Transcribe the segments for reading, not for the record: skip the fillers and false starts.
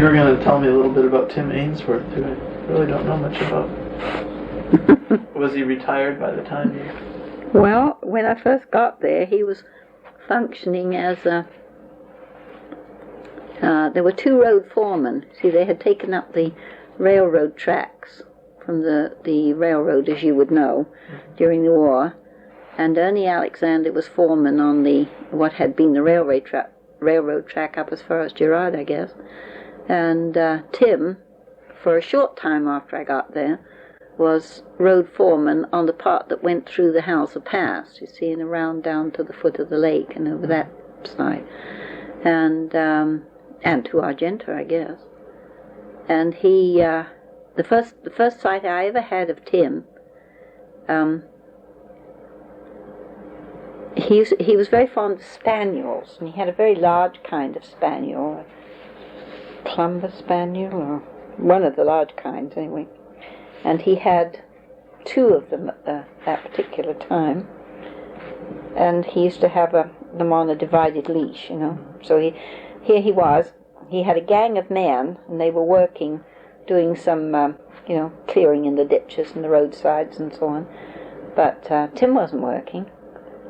You were going to tell me a little bit about Tim Ainsworth, who I really don't know much about. Was he retired by the time you... Well, when I first got there, he was functioning as a... there were 2 road foremen. See, they had taken up the railroad tracks from the railroad, as you would know, during the war. And Ernie Alexander was foreman on what had been the railroad track up as far as Girard, I guess. And Tim, for a short time after I got there, was road foreman on the part that went through the Howser Pass, you see, and around down to the foot of the lake and over that side. And to Argenta, I guess. And he, the first sight I ever had of Tim, he was very fond of spaniels, and he had a very large kind of spaniel, a Clumber spaniel, or one of the large kinds anyway. And he had 2 of them at that particular time, and he used to have them on a divided leash, you know. So here he was. He had a gang of men, and they were working, doing some, clearing in the ditches and the roadsides and so on. But Tim wasn't working.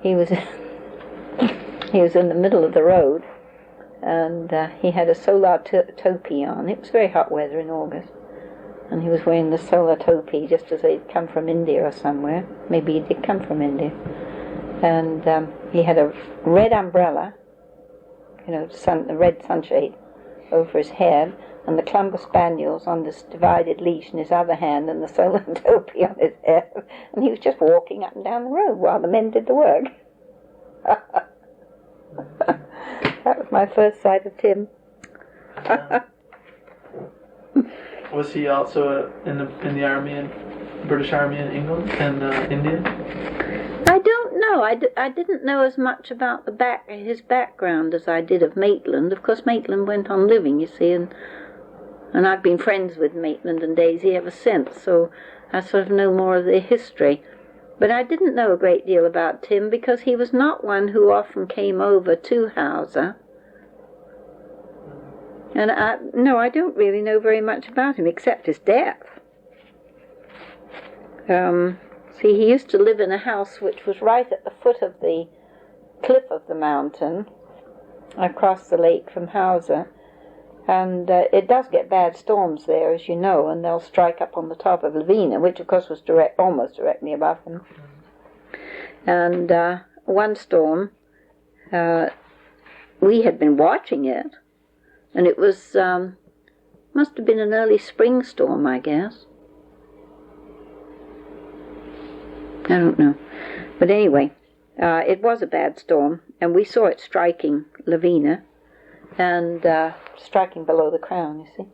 He was he was in the middle of the road, and he had a solar topee on. It was very hot weather in August, and he was wearing the solar topee just as they'd come from India or somewhere. Maybe he did come from India. And he had a red umbrella, a red sunshade over his head, and the Clumber spaniels on this divided leash in his other hand, and the solar topee on his head, and he was just walking up and down the road while the men did the work. That was my first sight of Tim. Was he also in the army, British Army in England and India? I don't know. I didn't know as much about his background as I did of Maitland. Of course, Maitland went on living, you see, and I've been friends with Maitland and Daisy ever since, so I sort of know more of their history. But I didn't know a great deal about Tim because he was not one who often came over to Howser. And I don't really know very much about him except his death. See, he used to live in a house which was right at the foot of the cliff of the mountain, across the lake from Howser. And it does get bad storms there, as you know, and they'll strike up on the top of Lavina, which of course was almost directly above him. And one storm, we had been watching it, and it was, must have been an early spring storm, I guess. I don't know. But anyway, it was a bad storm, and we saw it striking Lavina, and striking below the crown, you see.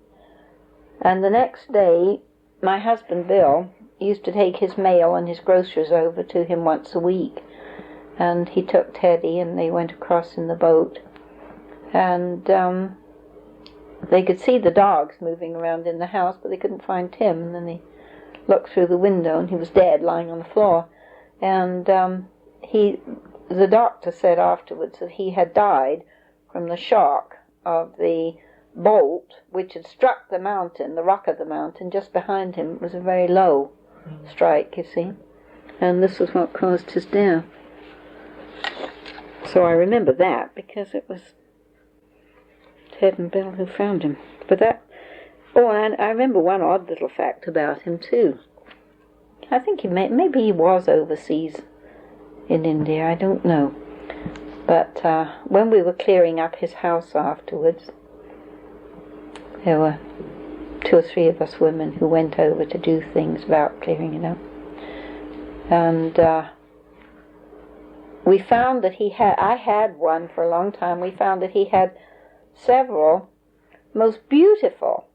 And the next day, my husband Bill used to take his mail and his groceries over to him once a week. And he took Teddy, and they went across in the boat. And they could see the dogs moving around in the house, but they couldn't find Tim. And then they looked through the window, and he was dead, lying on the floor. And the doctor said afterwards that he had died from the shock of the bolt which had struck the mountain, the rock of the mountain just behind him. It was a very low strike, you see, and this was what caused his death. So I remember that because it was Ted and Bill who found him. But and I remember one odd little fact about him too. I think maybe he was overseas in India, I don't know. But when we were clearing up his house afterwards, there were 2 or 3 of us women who went over to do things about clearing it up. And we found that I had one for a long time, we found that he had several most beautiful,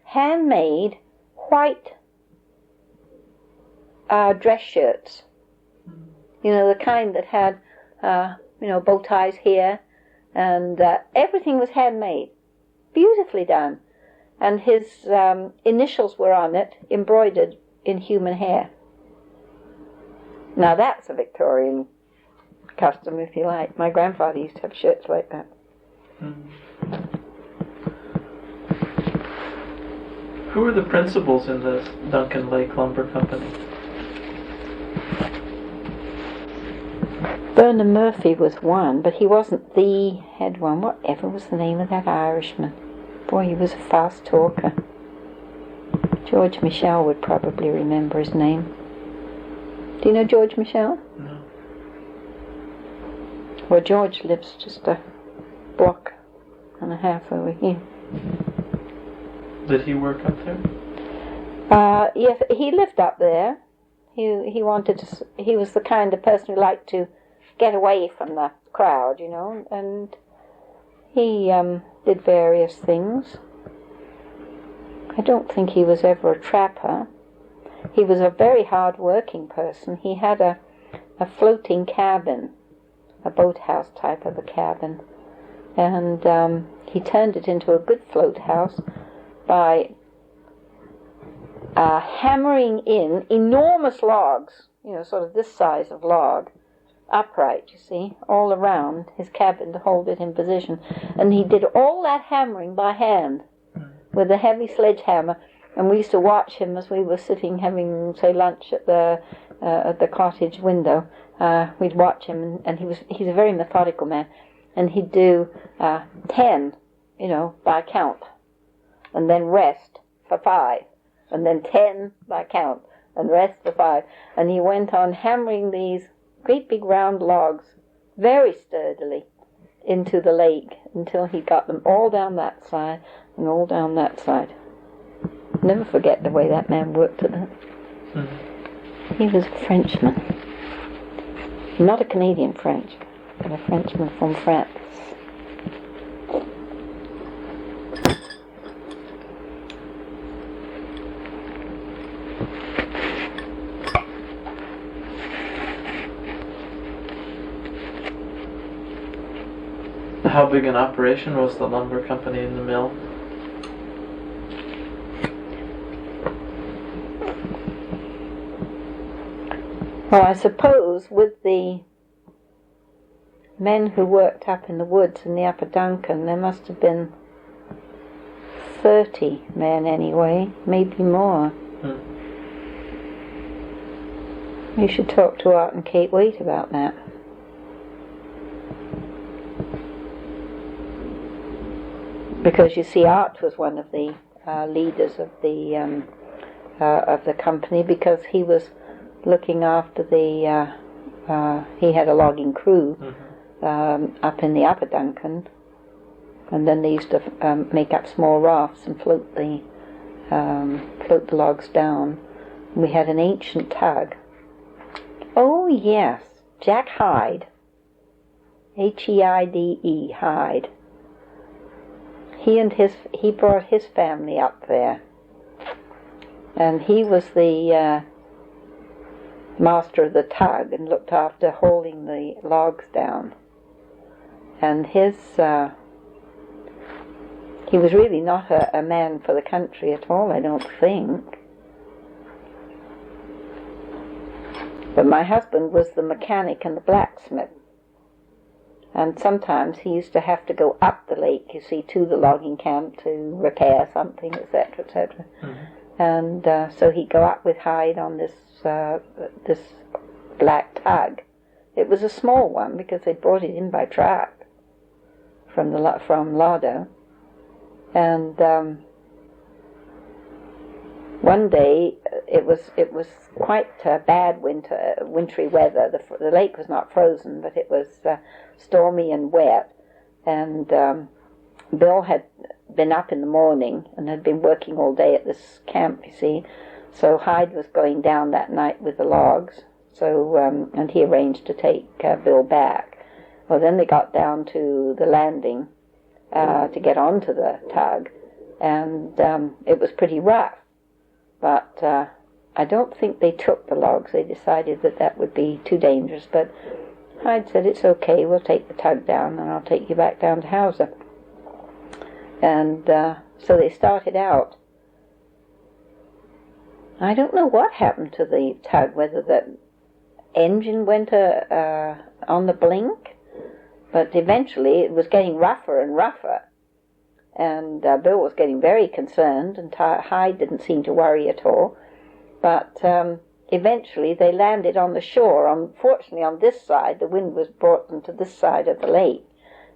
handmade, white dress shirts. You know, the kind that had bow ties here, and everything was handmade, beautifully done, and his initials were on it, embroidered in human hair. Now that's a Victorian custom, if you like. My grandfather used to have shirts like that. Who were the principals in the Duncan Lake Lumber Company? Bernard Murphy was one, but he wasn't the head one. Whatever was the name of that Irishman? Boy, he was a fast talker. George Michel would probably remember his name. Do you know George Michel? No. Well, George lives just a block and a half over here. Did he work up there? Yes, he lived up there. He wanted to. He was the kind of person who liked to get away from the crowd, you know, and he did various things. I don't think he was ever a trapper. He was a very hard-working person. He had a floating cabin, a boathouse type of a cabin, and he turned it into a good float house by hammering in enormous logs, you know, sort of this size of log, upright, you see, all around his cabin to hold it in position. And he did all that hammering by hand with a heavy sledgehammer. And we used to watch him as we were sitting having, say, lunch at the cottage window. We'd watch him, and he's a very methodical man. And he'd do 10, you know, by count, and then rest for 5, and then 10 by count, and rest for 5. And he went on hammering these great big round logs very sturdily into the lake until he got them all down that side and all down that side. Never forget the way that man worked at it. Mm-hmm. He was a Frenchman. Not a Canadian French, but a Frenchman from France. How big an operation was the lumber company in the mill? Well, I suppose with the men who worked up in the woods in the Upper Duncan, there must have been 30 men anyway, maybe more. You should talk to Art and Kate Waite about that. Because you see, Art was one of the leaders of the company, because he was looking after the. He had a logging crew up in the Upper Duncan, and then they used to make up small rafts and float the logs down. We had an ancient tug. Oh yes, Jack Hyde. Heide, Hyde. He brought his family up there, and he was the master of the tug and looked after hauling the logs down. And he was really not a man for the country at all, I don't think. But my husband was the mechanic and the blacksmith. And sometimes he used to have to go up the lake, you see, to the logging camp to repair something, etc., etc. Mm-hmm. And so he'd go up with Hyde on this black tug. It was a small one because they brought it in by truck from Lardeau. And one day it was quite bad wintry weather. The lake was not frozen, but it was stormy and wet. And Bill had been up in the morning and had been working all day at this camp, you see. So Hyde was going down that night with the logs. So and he arranged to take Bill back. Well, then they got down to the landing to get onto the tug, and it was pretty rough. But I don't think they took the logs. They decided that would be too dangerous. But Hyde said, "It's okay, we'll take the tug down and I'll take you back down to Howser." And so they started out. I don't know what happened to the tug, whether the engine went on the blink, but eventually it was getting rougher and rougher. And Bill was getting very concerned, and Hyde didn't seem to worry at all. But eventually they landed on the shore. Unfortunately, on this side, the wind was brought them to this side of the lake,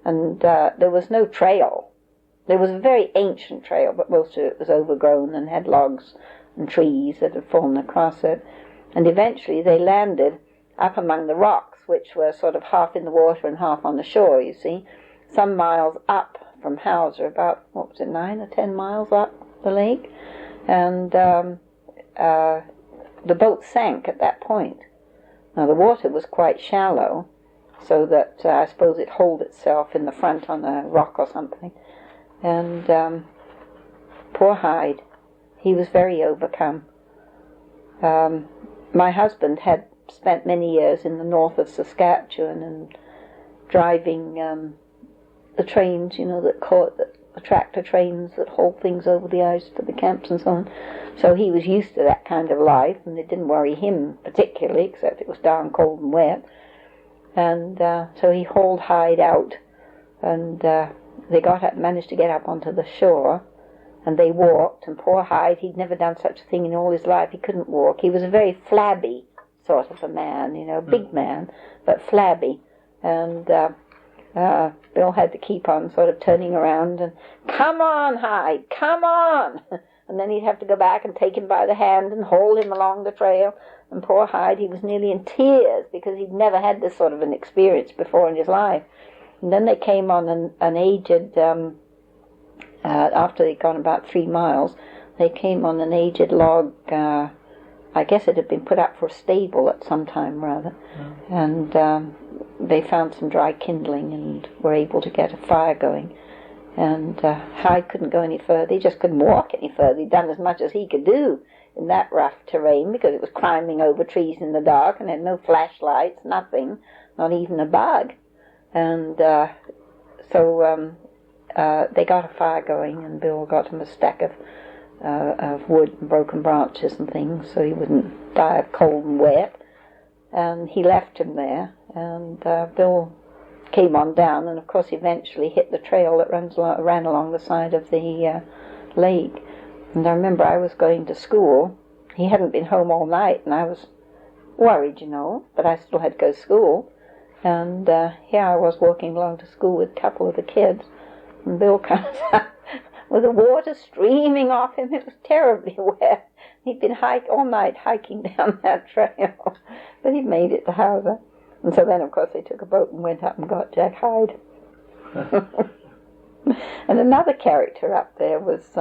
and there was no trail. There was a very ancient trail, but most of it was overgrown and had logs and trees that had fallen across it. And eventually they landed up among the rocks, which were sort of half in the water and half on the shore, you see, some miles up from Howser, about, 9 or 10 miles up the lake. And the boat sank at that point. Now the water was quite shallow, so that I suppose it holed itself in the front on a rock or something. And poor Hyde, he was very overcome. My husband had spent many years in the north of Saskatchewan and driving the trains, the tractor trains that haul things over the ice to the camps and so on. So he was used to that kind of life, and it didn't worry him particularly, except it was darn cold and wet. And so he hauled Hyde out, and they managed to get up onto the shore, and they walked, and poor Hyde, he'd never done such a thing in all his life. He couldn't walk. He was a very flabby sort of a man, big man, but flabby. And Bill had to keep on sort of turning around and, "Come on, Hyde, come on!" And then he'd have to go back and take him by the hand and haul him along the trail. And poor Hyde, he was nearly in tears because he'd never had this sort of an experience before in his life. And then they came on an aged, after they'd gone about 3 miles, they came on an aged log. I guess it had been put up for a stable at some time, rather. And they found some dry kindling and were able to get a fire going. And Hyde couldn't go any further. He just couldn't walk any further. He'd done as much as he could do in that rough terrain, because it was climbing over trees in the dark and had no flashlights, nothing, not even a bug. And so they got a fire going, and Bill got him a stack of wood and broken branches and things, so he wouldn't die of cold and wet. And he left him there, and Bill came on down, and of course eventually hit the trail that ran along the side of the lake. And I remember I was going to school. He hadn't been home all night, and I was worried, but I still had to go to school. And here I was walking along to school with a couple of the kids, and Bill comes up with the water streaming off him. It was terribly wet. He'd been all night hiking down that trail, but he made it to Howser. And so then, of course, they took a boat and went up and got Jack Hyde. And another character up there was,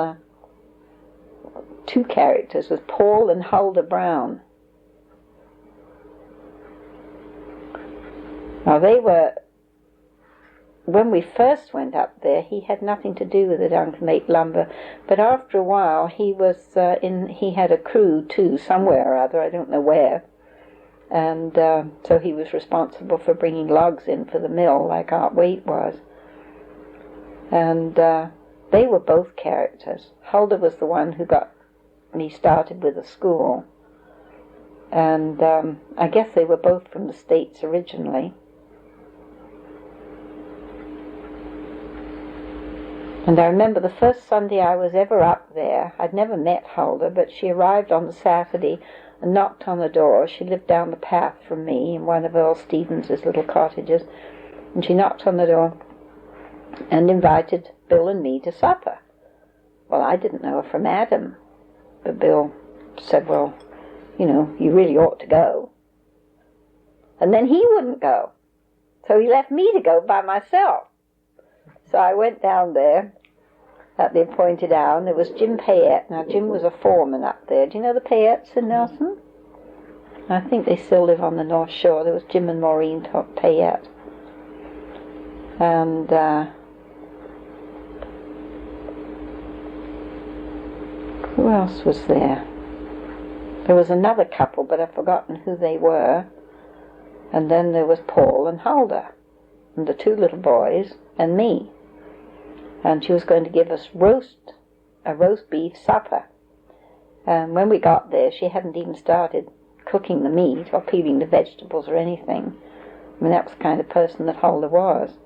2 characters, was Paul and Helga Brown. Now they were, when we first went up there, he had nothing to do with the Duncan Lakes Lumber, but after a while he was he had a crew too, somewhere or other, I don't know where, and so he was responsible for bringing logs in for the mill, like Art Waite was. And they were both characters. Huldah was the one who got me started with the school, and I guess they were both from the States originally. And I remember the first Sunday I was ever up there, I'd never met Huldah, but she arrived on the Saturday and knocked on the door. She lived down the path from me in one of Earl Stevens's little cottages, and she knocked on the door and invited Bill and me to supper. Well, I didn't know her from Adam, but Bill said, "Well, you really ought to go." And then he wouldn't go, so he left me to go by myself. So I went down there at the appointed hour, and there was Jim Payette. Now, Jim was a foreman up there. Do you know the Payettes in Nelson? I think they still live on the North Shore. There was Jim and Maureen Payette. And who else was there? There was another couple, but I've forgotten who they were. And then there was Paul and Huldah, and the 2 little boys, and me. And she was going to give us a roast beef supper. And when we got there, she hadn't even started cooking the meat or peeling the vegetables or anything. I mean, that was the kind of person that Huldah was.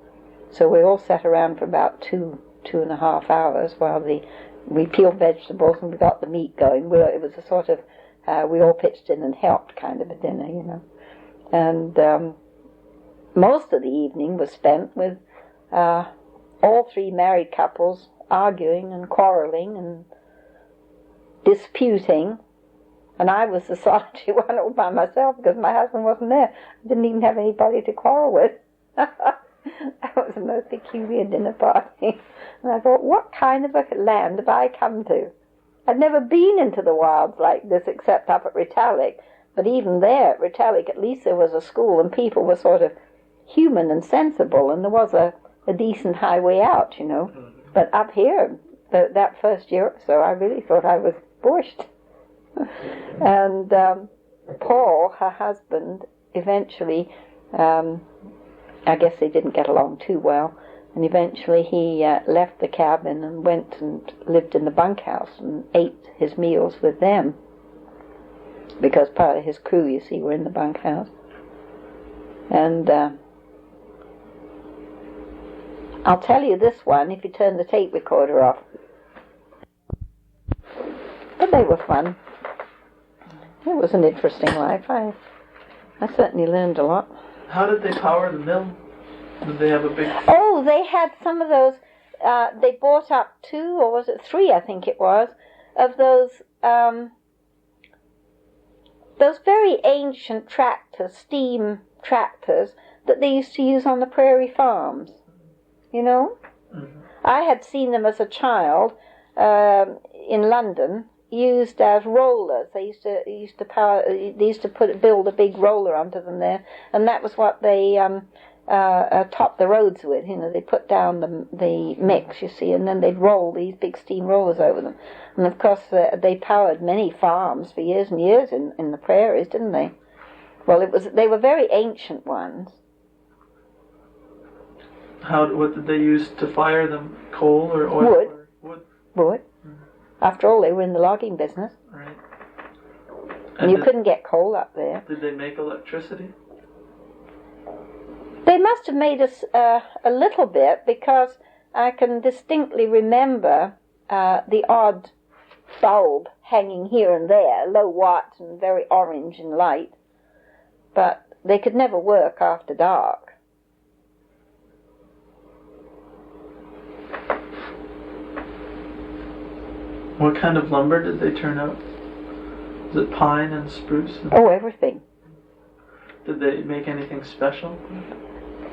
So we all sat around for about 2 2.5 hours while we peeled vegetables and we got the meat going. It was a sort of, we all pitched in and helped kind of a dinner, you know. And most of the evening was spent with all three married couples arguing and quarrelling and disputing. And I was the solitary one all by myself because my husband wasn't there. I didn't even have anybody to quarrel with. That was the most peculiar dinner party. And I thought, what kind of a land have I come to? I'd never been into the wilds like this except up at Retallick. But even there at Retallick, at least there was a school and people were sort of human and sensible, and there was a decent highway out, you know. But up here, that first year or so, I really thought I was bushed. And Paul, her husband, eventually, I guess they didn't get along too well, and eventually he left the cabin and went and lived in the bunkhouse and ate his meals with them, because part of his crew, you see, were in the bunkhouse. And I'll tell you this one if you turn the tape recorder off. But they were fun. It was an interesting life. I certainly learned a lot. How did they power the mill? Did they have a big... Oh, they had some of those, they bought up 2, or was it 3, I think it was, of those very ancient tractors, steam tractors, that they used to use on the prairie farms, you know? Mm-hmm. I had seen them as a child in London, used as rollers. They used to build a big roller onto them there, and that was what they topped the roads with. You know, they put down the mix, you see, and then they'd roll these big steam rollers over them. And of course, they powered many farms for years and years in the prairies, didn't they? Well, they were very ancient ones. What did they use to fire them? Coal or oil? Wood. After all, they were in the logging business. Right. And you couldn't get coal up there. Did they make electricity? They must have made us a little bit, because I can distinctly remember the odd bulb hanging here and there, low watt and very orange and light. But they could never work after dark. What kind of lumber did they turn out? Was it pine and spruce? Oh, everything. Did they make anything special?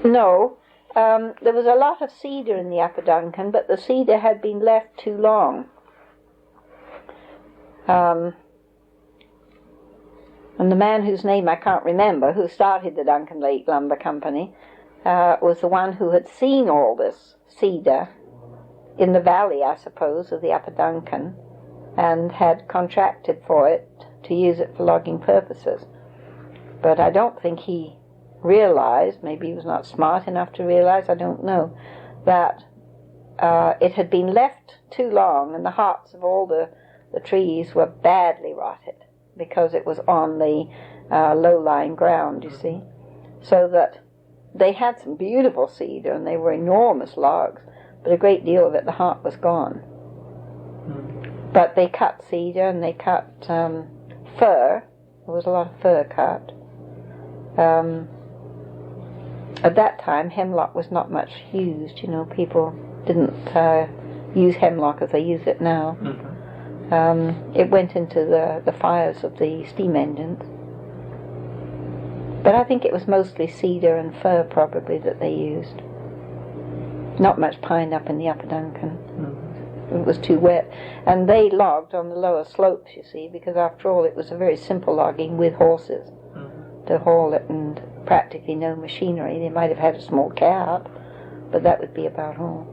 No. There was a lot of cedar in the Upper Duncan, but the cedar had been left too long. And the man whose name I can't remember, who started the Duncan Lakes Lumber Company, was the one who had seen all this cedar in the valley, I suppose, of the Upper Duncan, and had contracted for it to use it for logging purposes. But I don't think he realized, maybe he was not smart enough to realize, I don't know, that it had been left too long, and the hearts of all the trees were badly rotted, because it was on the low-lying ground, you see. So that they had some beautiful cedar, and they were enormous logs, but a great deal of it, the heart was gone. But they cut cedar, and they cut fir. There was a lot of fir cut. At that time, hemlock was not much used. You know, people didn't use hemlock as they use it now. Mm-hmm. It went into the fires of the steam engines. But I think it was mostly cedar and fir, probably, that they used. Not much pine up in the Upper Duncan. Mm-hmm. It was too wet. And they logged on the lower slopes, you see, because after all it was a very simple logging with horses to haul it, and practically no machinery. They might have had a small cab, but that would be about all.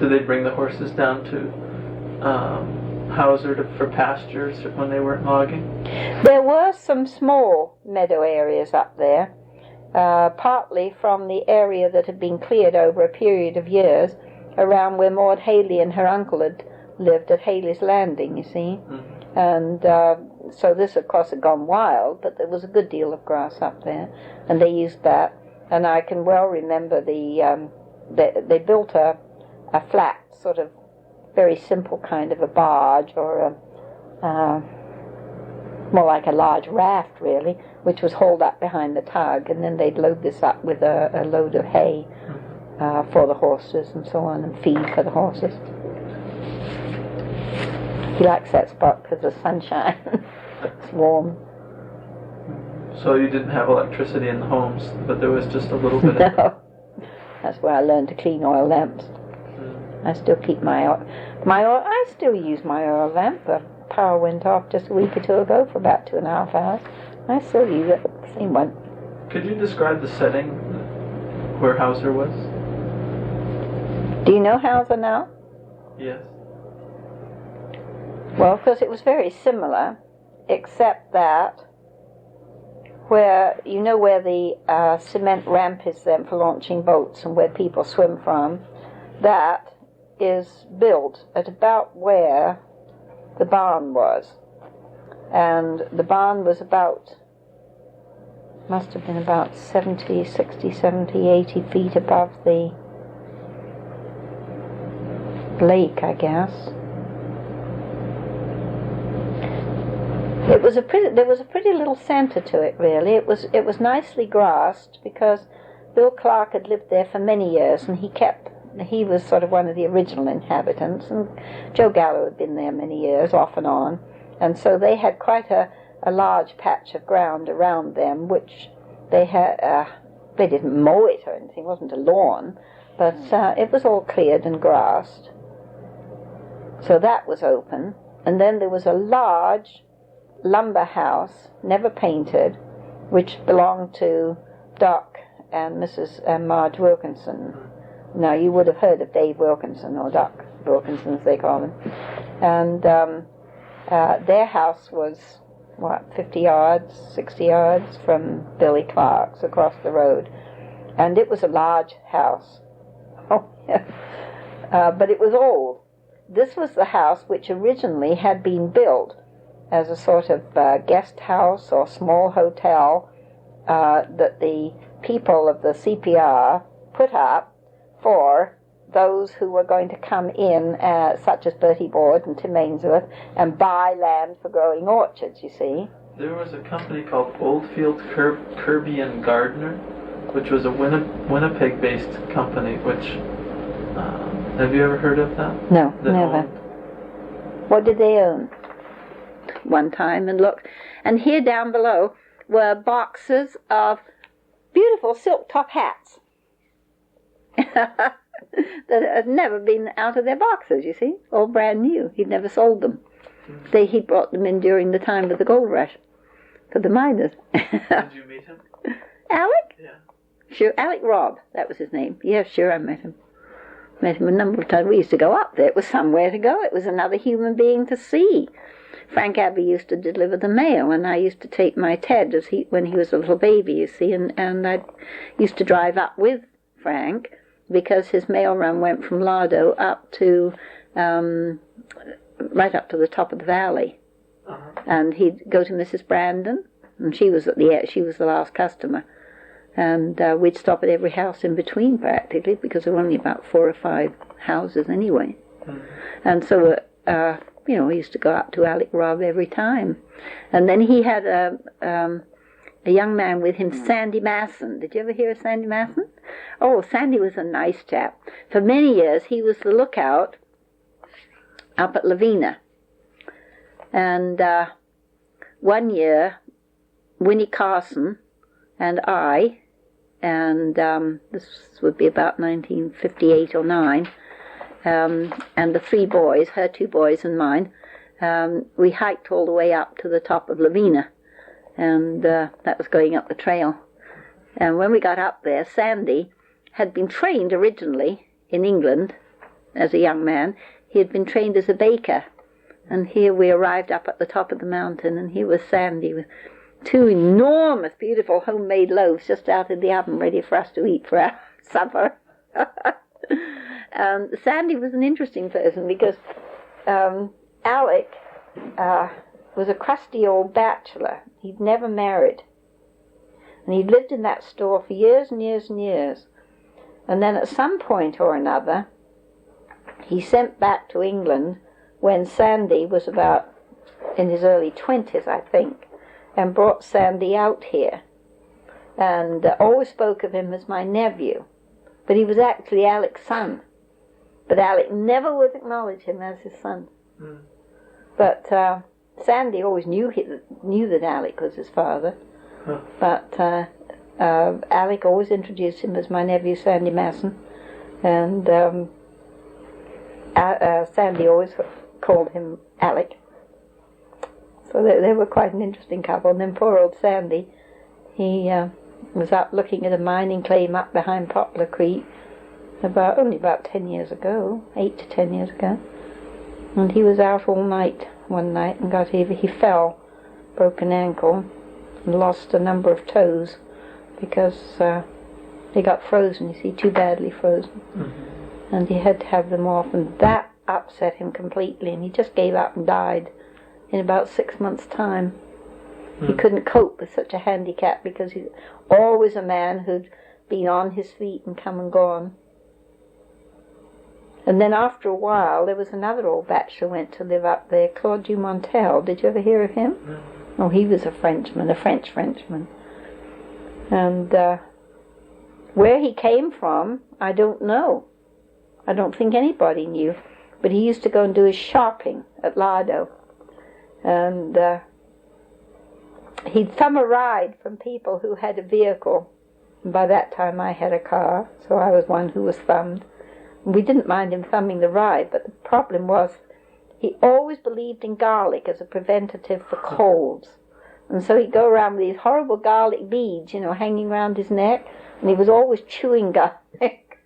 Did they bring the horses down to Howser for pastures when they weren't logging? There were some small meadow areas up there, partly from the area that had been cleared over a period of years around where Maud Haley and her uncle had lived at Haley's Landing, you see. Mm-hmm. And so this, of course, had gone wild, but there was a good deal of grass up there, and they used that. And I can well remember they built a flat, sort of very simple kind of a barge, or more like a large raft, really, which was hauled up behind the tug, and then they'd load this up with a load of hay for the horses and so on, and feed for the horses. He likes that spot because of the sunshine. It's warm. So you didn't have electricity in the homes, but there was just a little bit of... No. That's where I learned to clean oil lamps. I still keep my oil. I still use my oil lamp. The power went off just a week or two ago for about 2.5 hours. I still use it. Same one. Could you describe the setting where Howser was? Do you know Howser now? Yes. Well, because it was very similar, except that where the cement ramp is then for launching boats and where people swim from, that is built at about where the barn was. And the barn was must have been about 60, 70, 80 feet above the lake, I guess. There was a pretty little centre to it, really. It was nicely grassed because Bill Clark had lived there for many years, and he was sort of one of the original inhabitants, and Joe Gallo had been there many years, off and on, and so they had quite a large patch of ground around them, which they had. They didn't mow it or anything; it wasn't a lawn, but it was all cleared and grassed. So that was open, and then there was a large lumber house, never painted, which belonged to Doc and Mrs. and Marge Wilkinson. Now, you would have heard of Dave Wilkinson, or Doc Wilkinson, as they call him. And their house was, 50 yards, 60 yards from Billy Clark's across the road. And it was a large house. But it was old. This was the house which originally had been built as a sort of guest house or small hotel that the people of the CPR put up for those who were going to come in, such as Bertie Board and Tim Ainsworth, and buy land for growing orchards, you see. There was a company called Oldfield Kirby and Gardner, which was a Winnipeg-based company, which... have you ever heard of that? No, never. What did they own? One time, and look, and here down below were boxes of beautiful silk top hats that had never been out of their boxes, you see, all brand new. He'd never sold them. He brought them in during the time of the gold rush for the miners. Did you meet him? Alec? Yeah. Sure, Alec Robb, that was his name. Yeah, sure, I met him. Met him a number of times. We used to go up there. It was somewhere to go. It was another human being to see. Frank Abbey used to deliver the mail, and I used to take my Ted when he was a little baby, you see, and I used to drive up with Frank because his mail run went from Lardeau up to right up to the top of the valley, and he'd go to Mrs. Brandon, and she was the last customer, and we'd stop at every house in between practically because there were only about 4 or 5 houses anyway, and so. We used to go up to Alec Robb every time. And then he had a young man with him, Sandy Masson. Did you ever hear of Sandy Masson? Oh, Sandy was a nice chap. For many years, he was the lookout up at Lavina. And one year, Winnie Carson and I, and this would be about 1958 or 9, and the 3 boys, her 2 boys and mine, we hiked all the way up to the top of Lavina, and that was going up the trail. And when we got up there, Sandy had been trained originally in England as a young man. He had been trained as a baker, and here we arrived up at the top of the mountain, and here was Sandy with 2 enormous, beautiful homemade loaves just out of the oven ready for us to eat for our supper. Sandy was an interesting person because Alec was a crusty old bachelor. He'd never married. And he'd lived in that store for years and years and years. And then at some point or another, he sent back to England when Sandy was about in his early 20s, I think, and brought Sandy out here, and always spoke of him as my nephew, but he was actually Alec's son. But Alec never would acknowledge him as his son. Mm. But Sandy always knew that Alec was his father. Huh. But Alec always introduced him as my nephew Sandy Masson, and Sandy always called him Alec. So they were quite an interesting couple. And then poor old Sandy, he was up looking at a mining claim up behind Poplar Creek only about 10 years ago, 8 to 10 years ago. And he was out all night one night and got here. He fell, broke an ankle, and lost a number of toes because they got frozen, you see, too badly frozen. Mm-hmm. And he had to have them off, and that upset him completely, and he just gave up and died in about 6 months' time. Mm. He couldn't cope with such a handicap because he's always a man who'd been on his feet and come and gone. And then after a while, there was another old bachelor went to live up there, Claude Dumontel. Did you ever hear of him? No. Oh, he was a Frenchman, a French Frenchman. And where he came from, I don't know. I don't think anybody knew. But he used to go and do his shopping at Lardeau. And he'd thumb a ride from people who had a vehicle. And by that time I had a car, so I was one who was thumbed. We didn't mind him thumbing the ride, but the problem was he always believed in garlic as a preventative for colds. And so he'd go around with these horrible garlic beads, hanging around his neck, and he was always chewing garlic.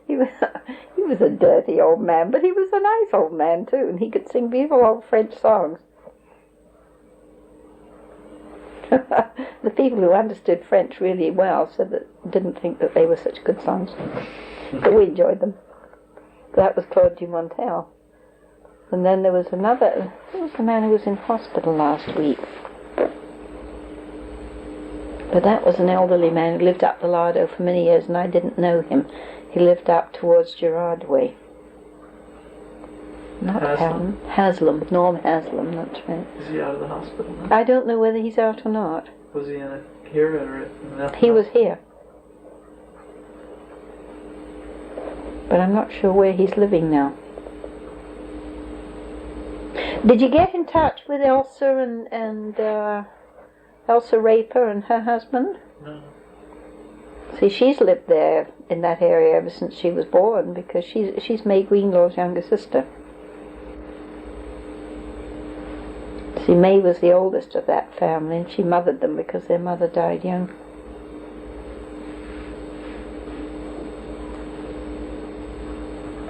He was a dirty old man, but he was a nice old man too, and he could sing beautiful old French songs. The people who understood French really well didn't think that they were such good songs, but we enjoyed them. That was Claude Dumontel. And then there was another. Who was the man who was in hospital last week? But that was an elderly man who lived up the Lardo for many years, and I didn't know him. He lived up towards Gerard Way. Not Haslam. Haslam, Norm Haslam, that's right. Is he out of the hospital now? I don't know whether he's out or not. Was he here or in that? He was here. But I'm not sure where he's living now. Did you get in touch with Elsa and Elsa Raper and her husband? No. See, she's lived there in that area ever since she was born, because she's May Greenlaw's younger sister. See, May was the oldest of that family, and she mothered them because their mother died young.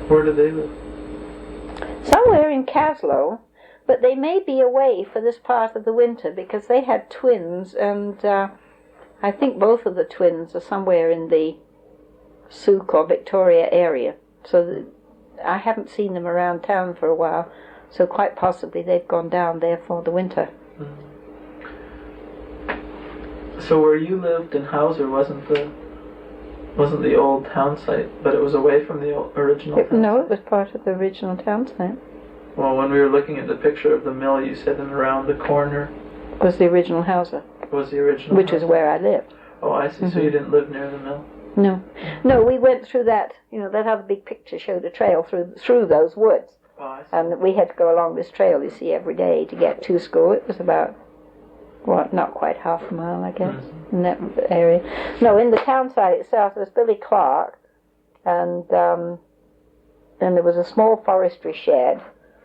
Where do they live? Somewhere in Caslow, but they may be away for this part of the winter because they had twins, and I think both of the twins are somewhere in the Souk or Victoria area. So I haven't seen them around town for a while. So quite possibly they've gone down there for the winter. Mm-hmm. So where you lived in Howser wasn't the old town site, but it was away from the original town No, site? it was part of the original town site. Well, when we were looking at the picture of the mill, you said in around the corner Was the original Howser. Was the original Which house? is where I lived. Oh, I see. Mm-hmm. So you didn't live near the mill? No, we went through that, that other big picture showed a trail through those woods. Oh, I see. And we had to go along this trail, you see, every day to get to school. It was about, not quite half a mile, I guess, in that area. No, in the town site itself, there was Billy Clark, and then there was a small forestry shed,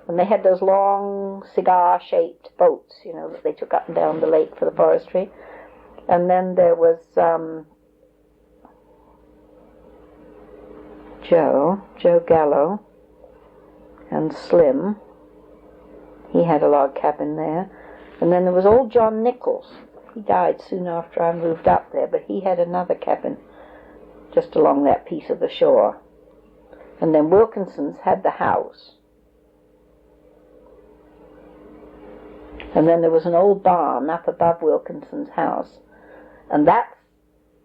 and they had those long cigar-shaped boats, that they took up and down the lake for the forestry. And then there was Joe Gallo, and Slim. He had a log cabin there. And then there was old John Nichols. He died soon after I moved up there, but he had another cabin just along that piece of the shore. And then Wilkinson's had the house. And then there was an old barn up above Wilkinson's house. And that,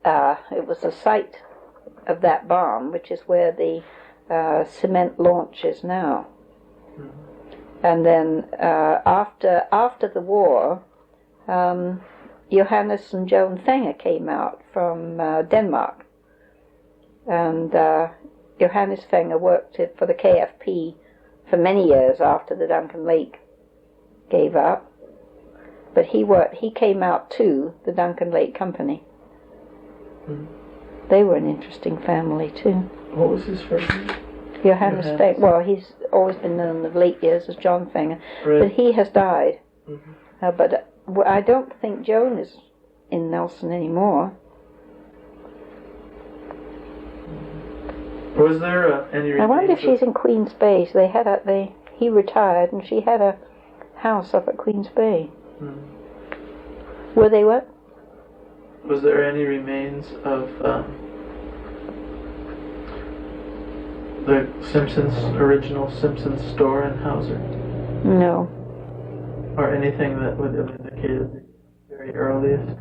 it was the site of that barn, which is where the cement launches now. And then after the war, Johannes and Joan Fenger came out from Denmark. And Johannes Fenger worked for the KFP for many years after the Duncan Lake gave up. But he came out to the Duncan Lake Company. They were an interesting family too. What was his first name? Johannes Fenger. Well, he's always been known of late years as John Fenger. Right. But he has died. But I don't think Joan is in Nelson anymore. Was there any? I wonder if she's in Queen's Bay. So he retired, and she had a house up at Queen's Bay. Were they what? Was there any remains of the original Simpsons store in Howser? No. Or anything that would have indicated the very earliest?